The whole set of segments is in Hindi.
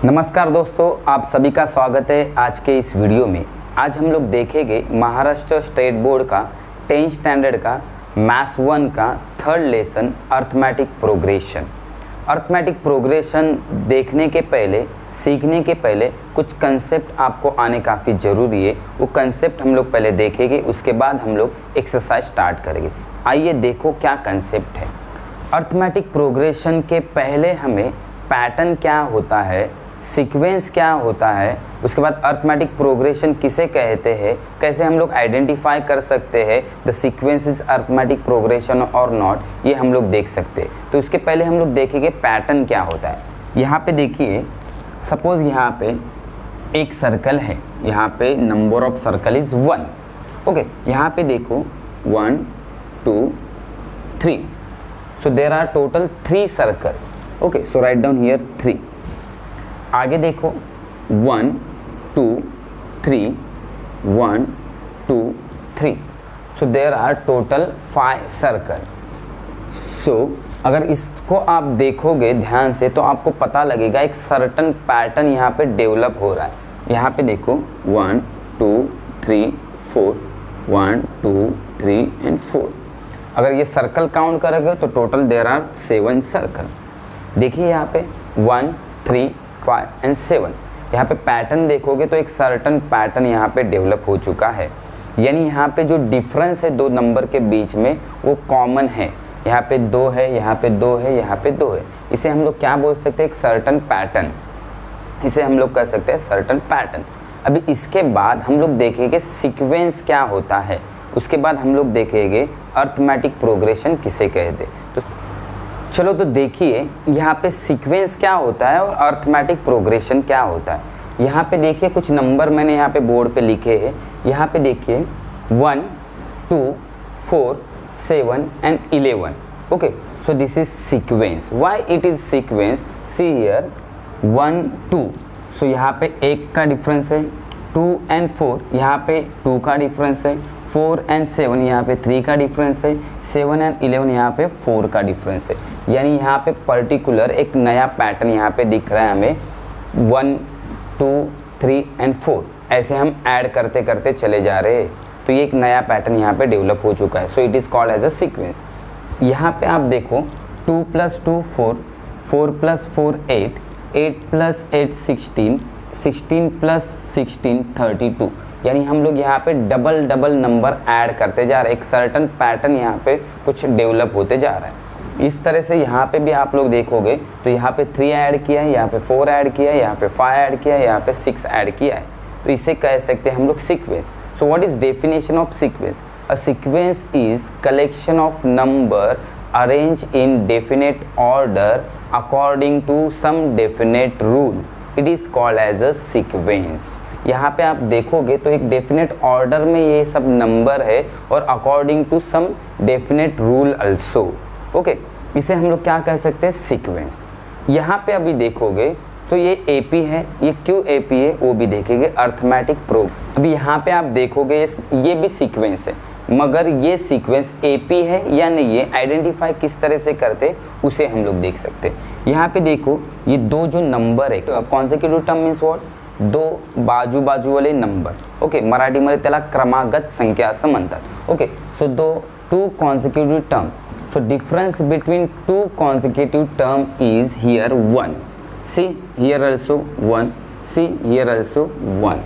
नमस्कार दोस्तों, आप सभी का स्वागत है आज के इस वीडियो में। आज हम लोग देखेंगे महाराष्ट्र स्टेट बोर्ड का 10th स्टैंडर्ड का मैथ्स 1 का third lesson arithmetic progression. Arithmetic progression देखने के पहले, सीखने के पहले कुछ कंसेप्ट आपको आने काफ़ी ज़रूरी है। वो कंसेप्ट हम लोग पहले देखेंगे, उसके बाद हम लोग एक्सरसाइज स्टार्ट करेंगे। आइए देखो क्या कंसेप्ट है। अर्थमेटिक प्रोग्रेशन के पहले हमें पैटर्न क्या होता है, सीक्वेंस क्या होता है, उसके बाद अर्थमेटिक प्रोग्रेशन किसे कहते हैं, कैसे हम लोग आइडेंटिफाई कर सकते हैं the sequence is arithmetic progression और नॉट, ये हम लोग देख सकते हैं। तो उसके पहले हम लोग देखेंगे पैटर्न क्या होता है। यहाँ पे देखिए, सपोज यहाँ पे एक सर्कल है, यहाँ पे number of circle is 1। Okay, यहाँ पे देखो 1 2 3, so there are total 3 circle. Okay, so write down here 3। आगे देखो 1 2 3 1 2 3, so there are total 5 circle. So अगर इसको आप देखोगे ध्यान से तो आपको पता लगेगा एक सर्टन पैटर्न यहाँ पे डेवलप हो रहा है। यहाँ पे देखो 1 2 3 4, 1 2 3 एंड 4। अगर ये सर्कल काउंट करोगे तो टोटल देर आर 7 सर्कल। देखिए यहाँ पे 1 3 5 एंड 7, यहाँ पे पैटर्न देखोगे तो एक सर्टन पैटर्न यहाँ पे डेवलप हो चुका है। यानी यहाँ पे जो डिफरेंस है दो नंबर के बीच में वो कॉमन है। यहाँ पे 2 है, यहाँ पे 2 है, यहाँ पे 2 है। इसे हम लोग क्या बोल सकते हैं, एक सर्टन पैटर्न। इसे हम लोग कह सकते हैं सर्टन पैटर्न। अभी इसके बाद हम लोग देखेंगे सीक्वेंस क्या होता है, उसके बाद हम लोग देखेंगे अर्थमेटिक प्रोग्रेशन किसे कहते। तो चलो तो देखिए यहाँ पे सीक्वेंस क्या होता है और अर्थमेटिक प्रोग्रेशन क्या होता है। यहाँ पे देखिए कुछ नंबर मैंने यहाँ पे बोर्ड पे लिखे हैं। यहाँ पे देखिए 1 2 4 7 and 11। Okay, so this is sequence. Why it is sequence, see here 1 2, सो यहाँ पे 1 का डिफरेंस है, 2 एंड 4 यहाँ पे 2 का डिफरेंस है, 4 एंड 7 यहाँ पे 3 का डिफरेंस है, 7 एंड 11 यहाँ पे 4 का डिफरेंस है। यानी यहाँ पे पर्टिकुलर एक नया पैटर्न यहाँ पे दिख रहा है हमें। 1 2 3 एंड 4 ऐसे हम ऐड करते करते चले जा रहे हैं, तो ये एक नया पैटर्न यहाँ पे डेवलप हो चुका है। So it is called as a sequence. यहाँ पे आप देखो 2 + 2 4, 4 + 4 8, 8 + 8 16, 16 + 16 32। यानी हम लोग यहाँ पे डबल नंबर ऐड करते जा रहे हैं। एक सर्टन पैटर्न यहाँ पे कुछ डेवलप होते जा रहा है। इस तरह से यहाँ पे भी आप लोग देखोगे तो यहाँ पे 3 ऐड किया है, यहाँ पे 4 ऐड किया है, यहाँ पे 5 ऐड किया है, यहाँ पे 6 ऐड किया है। तो इसे कह सकते हैं हम लोग sequence. So what is definition of sequence? A sequence is collection of number arrange in definite order according to some definite rule. It is called as a sequence. यहाँ पे आप देखोगे तो एक डेफिनेट ऑर्डर में ये सब नंबर है और according to some definite rule also. Okay, इसे हम लोग क्या कह सकते हैं, सीक्वेंस। यहाँ पे अभी देखोगे तो ये एपी है, ये क्यों एपी है वो भी देखेंगे, अर्थमेटिक प्रोग। अभी यहाँ पे आप देखोगे ये भी सीक्वेंस है, मगर ये सीक्वेंस एपी है या नहीं, ये आइडेंटिफाई किस तरह से करते उसे हम लोग देख सकते हैं। यहाँ पे देखो ये 2 जो नंबर है, तो कॉन्सेक्युटिव टर्म मीन्स व्हाट, 2 बाजू वाले नंबर। ओके, मराठीमध्ये त्याला क्रमागत संख्या असं म्हणतात। Okay, so 2 consecutive term. So difference between 2 consecutive term is here 1. See here also 1. See here also 1.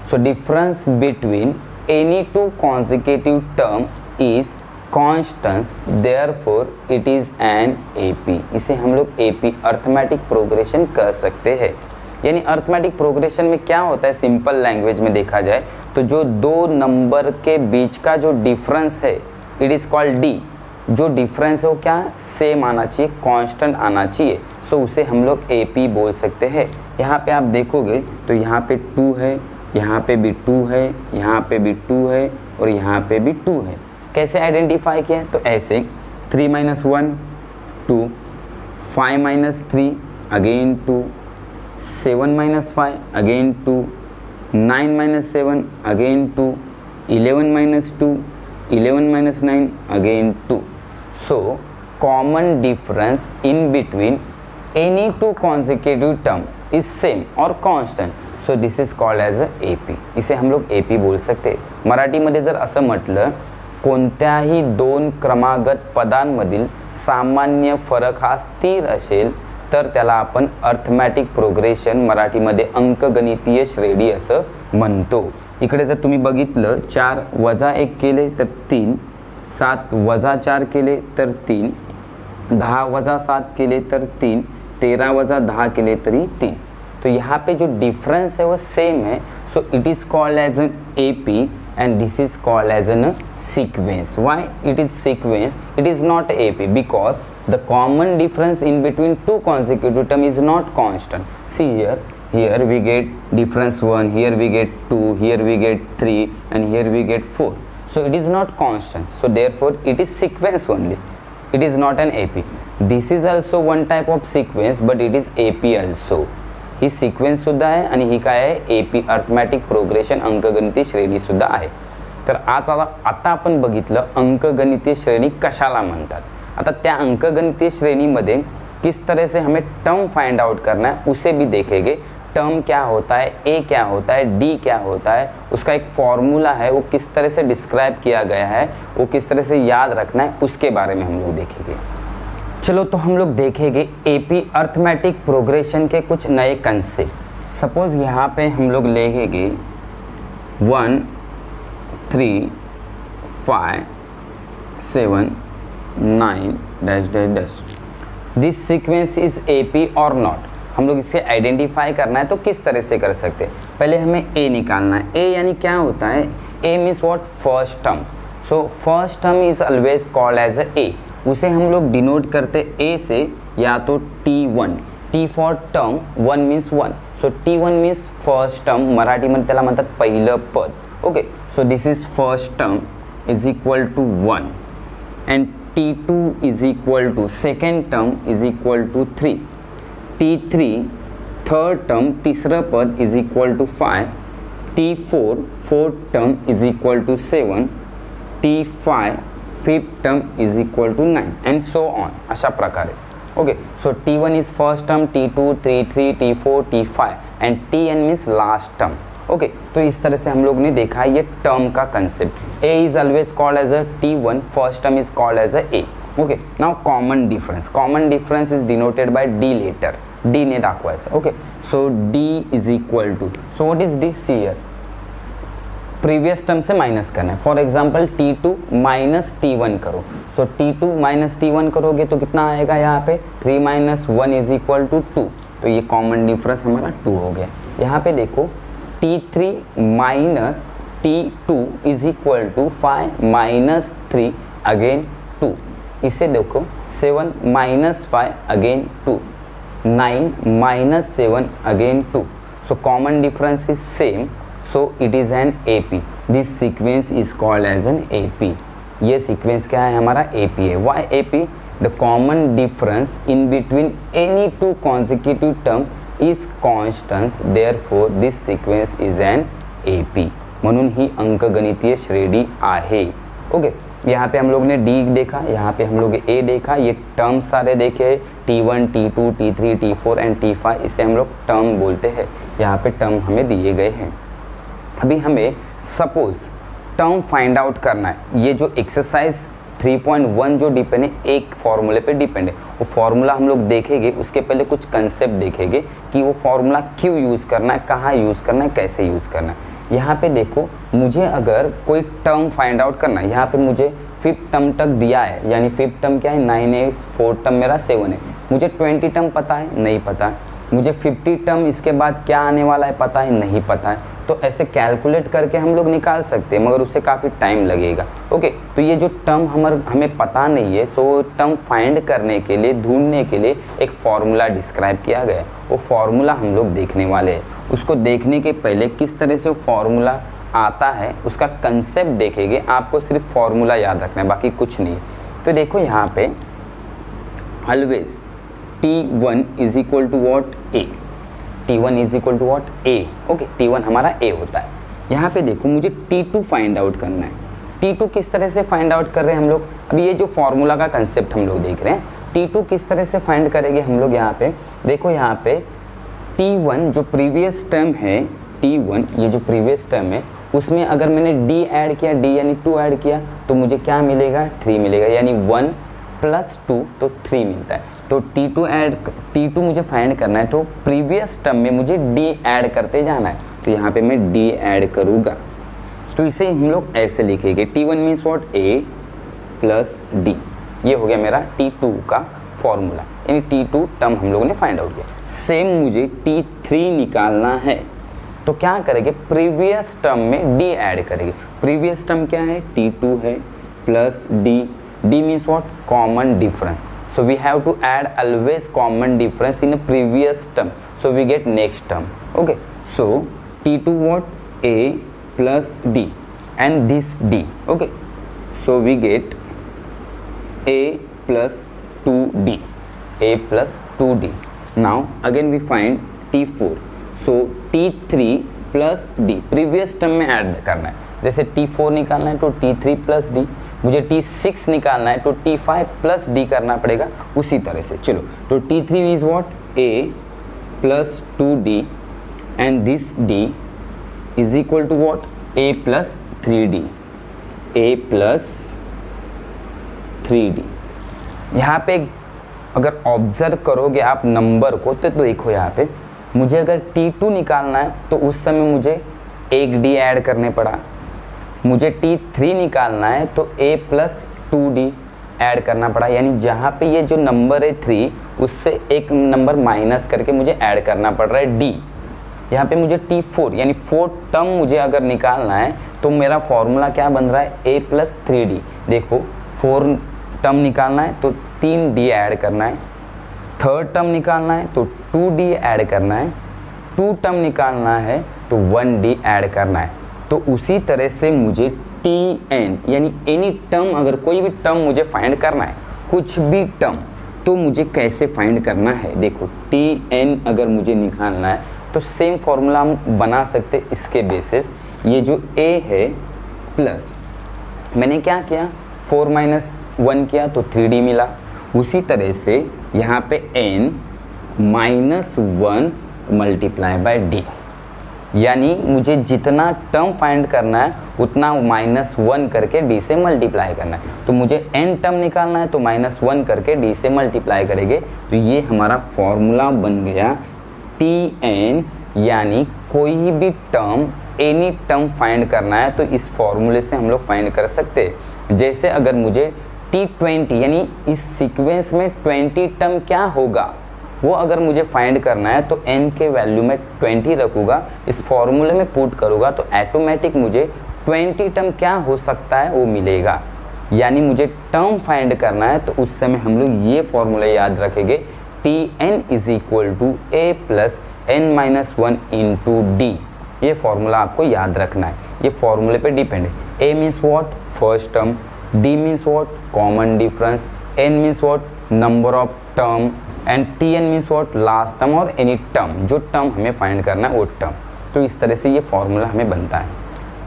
So difference between any 2 consecutive term is constants. Therefore it is an AP. इसे हम लोग AP अर्थमेटिक प्रोग्रेशन कह सकते हैं। यानी अर्थमेटिक प्रोग्रेशन में क्या होता है, सिंपल लैंग्वेज में देखा जाए तो जो 2 नंबर के बीच का जो डिफरेंस है इट इज़ कॉल्ड डी। जो डिफरेंस है वो क्या है, सेम आना चाहिए, कांस्टेंट आना चाहिए। सो उसे हम लोग एपी बोल सकते हैं। यहाँ पे आप देखोगे तो यहाँ पे 2 है, यहाँ पे भी 2 है, यहाँ पे भी 2 है और यहाँ पे भी 2 है। कैसे आइडेंटिफाई किया, तो ऐसे 3 - 1 2, 5 - 3 again 2, 7 - 5 again 2, 9 - 7 again 2, 11 - 2, 11 - 9 again 2. So common difference in between any two consecutive term is same or constant, so this is called as a AP. इसे हम लोग AP बोल सकते. मराठीमध्ये जर असं म्हटलं कोणत्याही दोन क्रमागत पदांमधील सामान्य फरक हा स्थिर असेल तर त्याला आपण अर्थमॅटिक प्रोग्रेशन, मराठीमध्ये अंकगणितीय श्रेणी असं म्हणतो. इकडे जर तुम्ही बघितलं 4 वजा 1 केले तर 3, 7 वजा 4 केले तर 3, 10 वजा 7 केले तर 3, 13 वजा 10 केले तरी 3. तो यहाँ पे जो डिफरेंस है वो सेम है, so it is called as an AP and this is called as a sequence. Why it is sequence? It is not AP because the common difference in between two consecutive term is not constant. See here we get difference 1, here we get 2, here we get 3, and here we get 4. So it is not constant, so therefore it is sequence only. It is not an AP. This is also one type of sequence, but it is AP also. He sequence सुद्धा आहे आणि ही काय आहे AP अर्थमॅटिक प्रोग्रेशन अंकगणितीय श्रेणी सुद्धा आहे. तर आता आपण बघितलं अंकगणितीय श्रेणी कशाला म्हणतात. आता त्या अंकगणितीय श्रेणीमध्ये किस तरह से हमें टर्म फाइंड आउट करना है उसे भी देखेंगे. टर्म क्या होता है, A क्या होता है, D क्या होता है, उसका एक फॉर्मूला है, वो किस तरह से डिस्क्राइब किया गया है, वो किस तरह से याद रखना है, उसके बारे में हम लोग देखेंगे. चलो तो हम लोग देखेंगे AP अर्थमैटिक प्रोग्रेशन के कुछ नए कंसेप्ट. सपोज यहाँ पे हम लोग लेंगे 1 3 5 7 9 dash dash dash. This sequence is AP और नॉट. हम लोग इसे आइडेंटिफाई करना है तो किस तरह से कर सकते हैं. पहले हमें A निकालना है. A यानी क्या होता है, A means what, first term. So first term is always called as A. उसे हम लोग डिनोट करते A से या तो T1, T for term, 1 means 1. So T1 means first term, मराठीमध्ये त्याला म्हणतात पहिलं पद. Okay, so this is first term is equal to 1 and T2 is equal to second term is equal to 3. T3 third term, तिसरं पद is equal to 5. T4 fourth term is equal to 7. T5 fifth term is equal to 9 and so on. अशा प्रकारे. Okay, so T1 is first term, T2, T3, T4, T5 and Tn means last term. Okay, तो इस तरह से हम लोग ने देखा ये टर्म का concept. A is always called as a T1, first term is called as a A. Okay, now common difference. Common difference is denoted by D letter. D ने दाखवायचं. Okay, so D is equal to, so what is D, see here, previous term से माइनस करना है. For example T2 minus T1 करो. सो T2 माइनस T1 करोगे तो कितना आएगा यहाँ पे, 3 माइनस 1 इज इक्वल टू 2. तो ये कॉमन डिफरेंस हमारा 2 हो गया. यहाँ पे देखो T3 minus T2 is equal to 5 minus 3 again 2. इसे देखो 7 minus 5 again 2, 9 minus 7 again 2. So common difference is same, so it is an AP. This sequence is called as an AP. ये sequence क्या है हमारा, AP है. Why AP? The common difference in between any two consecutive term is constant. Therefore this sequence is an AP. म्हणून ही अंकगणितीय श्रेणी आहे. ओके, यहाँ पे हम लोग ने D देखा, यहाँ पे हम लोग A देखा. ये टर्म सारे देखे, T1, T2, T3, T4 and T5. इसे हम लोग टर्म बोलते हैं. यहाँ पे टर्म हमें दिए गए हैं. अभी हमें सपोज टर्म फाइंड आउट करना है. ये जो एक्सरसाइज 3.1 जो डिपेंड है एक फॉर्मूले पे डिपेंड है. वो फॉर्मूला हम लोग देखेंगे, उसके पहले कुछ कंसेप्ट देखेंगे कि वो फॉर्मूला क्यों यूज़ करना है, कहाँ यूज़ करना है, कैसे यूज़ करना है. यहाँ पे देखो, मुझे अगर कोई टर्म फाइंड आउट करना है, यहाँ पे मुझे फिफ्थ टर्म तक दिया है, यानी फिफ्थ टर्म क्या है, 9 है, फोर्थ टर्म मेरा 7 है. मुझे 20 टर्म पता है, नहीं पता है. मुझे 50 टर्म इसके बाद क्या आने वाला है पता है, नहीं पता है. तो ऐसे कैलकुलेट करके हम लोग निकाल सकते हैं, मगर उससे काफ़ी टाइम लगेगा. ओके, तो ये जो टर्म हमें पता नहीं है, तो टर्म फाइंड करने के लिए, ढूंढने के लिए एक फॉर्मूला डिस्क्राइब किया गया है. वो फॉर्मूला हम लोग देखने वाले हैं. उसको देखने के पहले किस तरह से वो फॉर्मूला आता है उसका कंसेप्ट देखेंगे. आपको सिर्फ फॉर्मूला याद रखना है, बाकी कुछ नहीं. तो देखो यहाँ पे always T1 is equal to what, A. T1 is equal to what, A. Okay, T1 हमारा A होता है. यहाँ पे देखो मुझे T2 फाइंड आउट करना है. T2 किस तरह से फाइंड आउट कर रहे हैं हम लोग. अभी ये जो फॉर्मूला का कंसेप्ट हम लोग देख रहे हैं, T2 किस तरह से फाइंड करेंगे हम लोग यहाँ पे, देखो यहाँ पे T1 जो प्रीवियस टर्म है, T1 ये जो प्रीवियस टर्म है उसमें अगर मैंने D ऐड किया, D यानी 2 ऐड किया तो मुझे क्या मिलेगा, 3 मिलेगा, यानी 1 + 2 तो 3 मिलता है। तो T2 मुझे फाइंड करना है, तो प्रीवियस टर्म में मुझे D ऐड करते जाना है, तो यहाँ पे मैं D ऐड करूँगा। तो इसे हम लोग ऐसे लिखेंगे, T1 means what, A + D। ये हो गया मेरा T2 का फॉर्मूला, यानी T2 टर्म हम लोगों ने फाइंड आउट किया। सेम मुझे T3 निकालना है, तो क्या करेंगे, प्रीवियस टर्म में D ऐड करेंगे। प्रीवियस टर्म क्या है, T2 है plus D। D means what, common difference. So we have to add always common difference in previous term, so we get next term. Okay, so T2 what, A + D and this D. Okay, so we get A + 2D, A + 2D. Now again we find T4, so T3 + D previous term में ऐड करना है। जैसे T4 निकालना है तो T3 + D, मुझे T6 निकालना है तो T5 + D करना पड़ेगा। उसी तरह से चलो, तो T3 is what, A + 2D and this D is equal to what, A + 3D, A + 3D। यहाँ पे अगर ऑब्जर्व करोगे आप नंबर को तो देखो यहाँ पे मुझे अगर T2 निकालना है तो उस समय मुझे एक D ऐड करने पड़ा, मुझे T3 निकालना है तो A + 2D ऐड करना पड़ा, यानी जहाँ पे ये जो नंबर है 3 उससे एक नंबर माइनस करके मुझे ऐड करना पड़ रहा है D। यहाँ पे मुझे T4 यानी 4 टर्म मुझे अगर निकालना है तो मेरा फॉर्मूला क्या बन रहा है, A + 3D। देखो 4 टर्म निकालना है तो 3D ऐड करना है, थर्ड टर्म निकालना है तो 2D ऐड करना है, 2 टर्म निकालना है तो 1D ऐड करना है। तो उसी तरह से मुझे Tn यानी एनी टर्म, अगर कोई भी टर्म मुझे फाइंड करना है, कुछ भी टर्म, तो मुझे कैसे फाइंड करना है, देखो Tn अगर मुझे निकालना है तो सेम फॉर्मूला हम बना सकते इसके बेसिस। ये जो A है प्लस मैंने क्या किया, 4 - 1 किया तो 3D मिला। उसी तरह से यहाँ पे n -1 × D, यानी मुझे जितना टर्म फाइंड करना है उतना -1 करके D से मल्टीप्लाई करना है। तो मुझे n टर्म निकालना है तो -1 करके D से मल्टीप्लाई करेंगे, तो ये हमारा फॉर्मूला बन गया Tn, यानी कोई भी टर्म, एनी टर्म फाइंड करना है तो इस फॉर्मूले से हम लोग फाइंड कर सकते हैं। जैसे अगर मुझे T20 यानी इस सीक्वेंस में 20 टर्म क्या होगा वो अगर मुझे फाइंड करना है तो n के वैल्यू में 20 रखूँगा, इस फॉर्मूले में पुट करूँगा तो ऑटोमेटिक मुझे 20 टर्म क्या हो सकता है वो मिलेगा। यानी मुझे टर्म फाइंड करना है तो उस समय हम लोग ये फॉर्मूला याद रखेंगे, Tn = A + n - 1 × D। ये फॉर्मूला आपको याद रखना है, ये फॉर्मूले पे डिपेंड है। A means what, first term, D means what, common difference, n means what, number of term, and Tn means what, last term और एनी टर्म, जो टर्म हमें फाइंड करना है वो टर्म। तो इस तरह से ये फॉर्मूला हमें बनता है।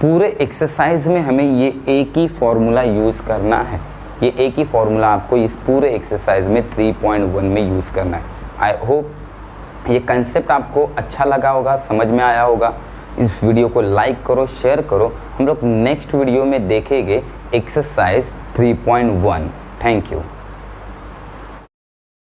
पूरे एक्सरसाइज में हमें ये एक ही फॉर्मूला यूज़ करना है, ये एक ही फॉर्मूला आपको इस पूरे एक्सरसाइज में 3.1 में यूज़ करना है। आई होप ये कंसेप्ट आपको अच्छा लगा होगा, समझ में आया होगा। इस वीडियो को लाइक करो, शेयर करो। हम लोग नेक्स्ट वीडियो में देखेंगे एक्सरसाइज 3.1। Thank you.